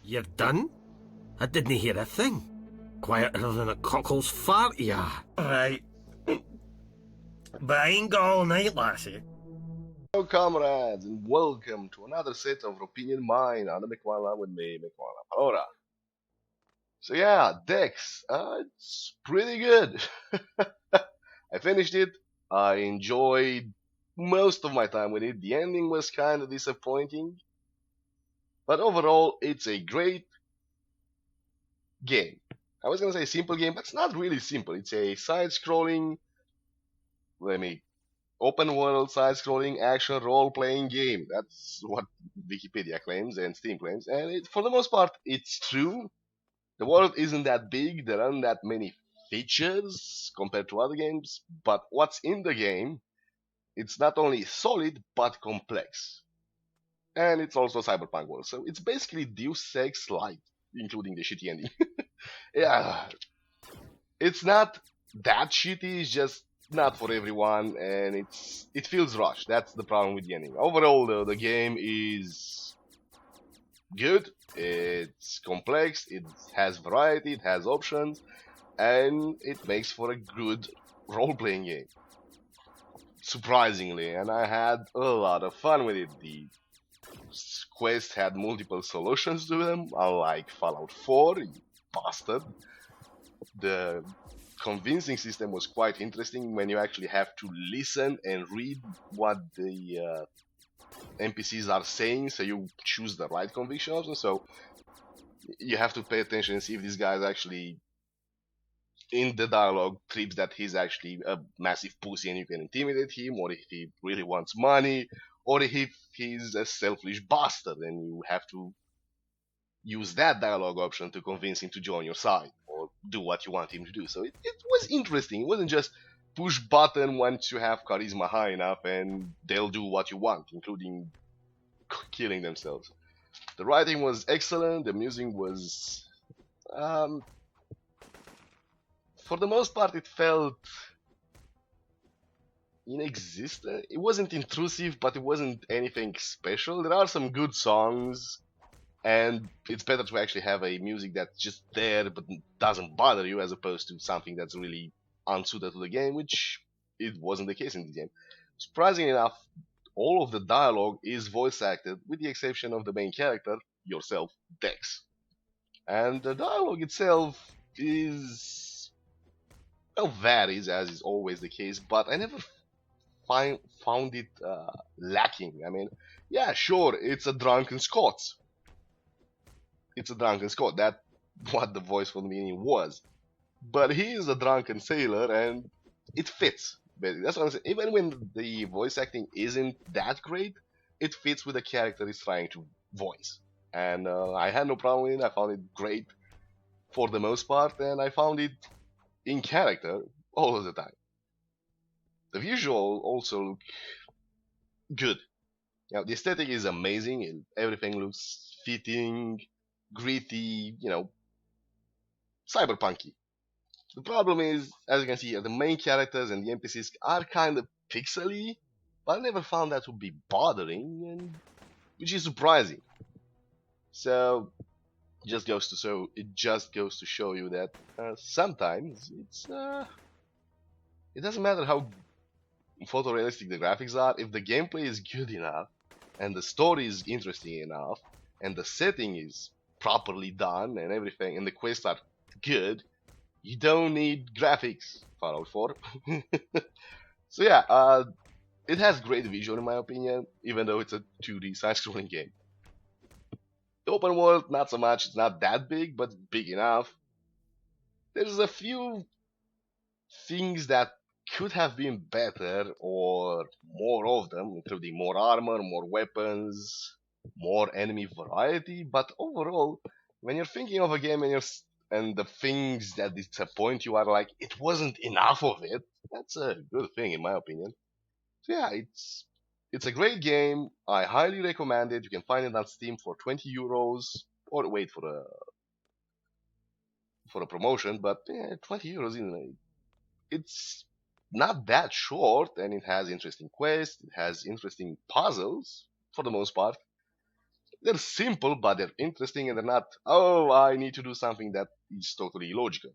You're done? I didn't hear a thing. Quieter than a cockle's fart, ya. Right. But I ain't got all night, lassie. Hello, comrades, and welcome to another set of rOpinion Mine on the Mekwala with me, Mekwala Palora. So yeah, Dex, it's pretty good. I finished it. I enjoyed most of my time with it. The ending was kind of disappointing, but overall, it's a great game. I was gonna say simple game, but it's not really simple. It's a side-scrolling, open world side-scrolling action role-playing game. That's what Wikipedia claims and Steam claims, and for the most part, it's true. The world isn't that big. There aren't that many features compared to other games, but what's in the game, it's not only solid but complex, and it's also Cyberpunk world. So it's basically Deus Ex Light, including the shitty ending. Yeah, it's not that shitty. It's just not for everyone, and it feels rushed. That's the problem with the ending. Overall, though, the game is good. It's complex. It has variety. It has options, and it makes for a good role-playing game. Surprisingly, and I had a lot of fun with it. The quest had multiple solutions to them, unlike Fallout 4, you bastard. The convincing system was quite interesting when you actually have to listen and read what the NPCs are saying, so you choose the right conviction option. So you have to pay attention and see if this guy is actually in the dialogue trips that he's actually a massive pussy and you can intimidate him, or if he really wants money, or if he's a selfish bastard and you have to use that dialogue option to convince him to join your side or do what you want him to do. So it was interesting. It wasn't just push button once you have charisma high enough and they'll do what you want, including killing themselves. The writing was excellent. The music was, for the most part, it felt inexistent. It wasn't intrusive, but it wasn't anything special. There are some good songs, and it's better to actually have a music that's just there but doesn't bother you, as opposed to something that's really unsuited to the game, which it wasn't the case in the game. Surprisingly enough, all of the dialogue is voice acted, with the exception of the main character, yourself, Dex. And the dialogue itself is, well, varies, as is always the case, but I never found it lacking. I mean, yeah, sure, it's a drunken Scots. It's a drunken Scot. That's what the voice for the meaning was. But he is a drunken sailor, and it fits. Basically. That's what I'm saying. Even when the voice acting isn't that great, it fits with the character he's trying to voice. And I had no problem with it. I found it great for the most part, and I found it in character all of the time. The visual also look good. Now, the aesthetic is amazing, and everything looks fitting, gritty, cyberpunky. The problem is, as you can see here, the main characters and the NPCs are kind of pixely, but I never found that to be bothering, and which is surprising. So it just goes to show you that sometimes it doesn't matter how photorealistic the graphics are. If the gameplay is good enough, and the story is interesting enough, and the setting is properly done, and everything, and the quests are good, you don't need graphics. Fallout 4. So yeah, it has great visual in my opinion, even though it's a 2D side-scrolling game. The open world, not so much. It's not that big, but big enough. There's a few things that could have been better, or more of them, including more armor, more weapons, more enemy variety. But overall, when you're thinking of a game and the things that disappoint you are like, it wasn't enough of it, that's a good thing in my opinion. So yeah, it's a great game. I highly recommend it. You can find it on Steam for 20 euros, or wait for a promotion, but yeah, 20 euros it's not that short, and it has interesting quests, it has interesting puzzles for the most part. They're simple, but they're interesting, and they're not, oh, I need to do something that is totally illogical,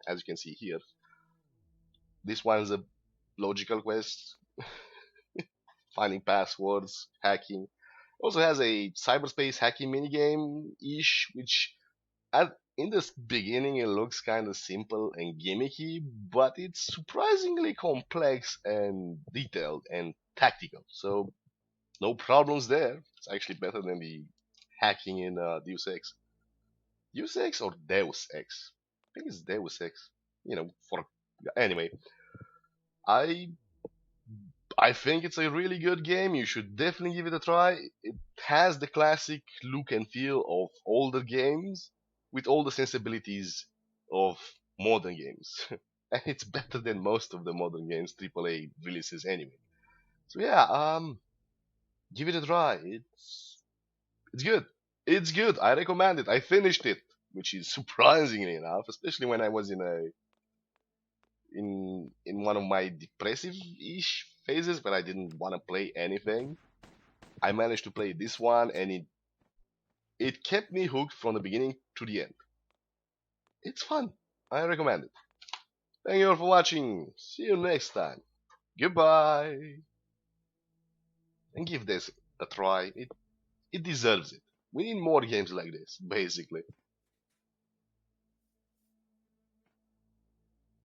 as you can see here. This one's a logical quest, finding passwords, hacking. Also has a cyberspace hacking minigame-ish, which in the beginning it looks kind of simple and gimmicky, but it's surprisingly complex and detailed and tactical. So no problems there. It's actually better than the hacking in Deus Ex. Deus Ex or Deus Ex? I think it's Deus Ex. For anyway, I I think it's a really good game. You should definitely give it a try. It has the classic look and feel of older games with all the sensibilities of modern games. And it's better than most of the modern games AAA releases anyway. So yeah, give it a try. It's good. It's good. I recommend it. I finished it, which is surprisingly enough, especially when I was in one of my depressive-ish phases where I didn't want to play anything. I managed to play this one, and it kept me hooked from the beginning to the end. It's fun. I recommend it. Thank you all for watching. See you next time. Goodbye. And give this a try. It deserves it. We need more games like this, basically.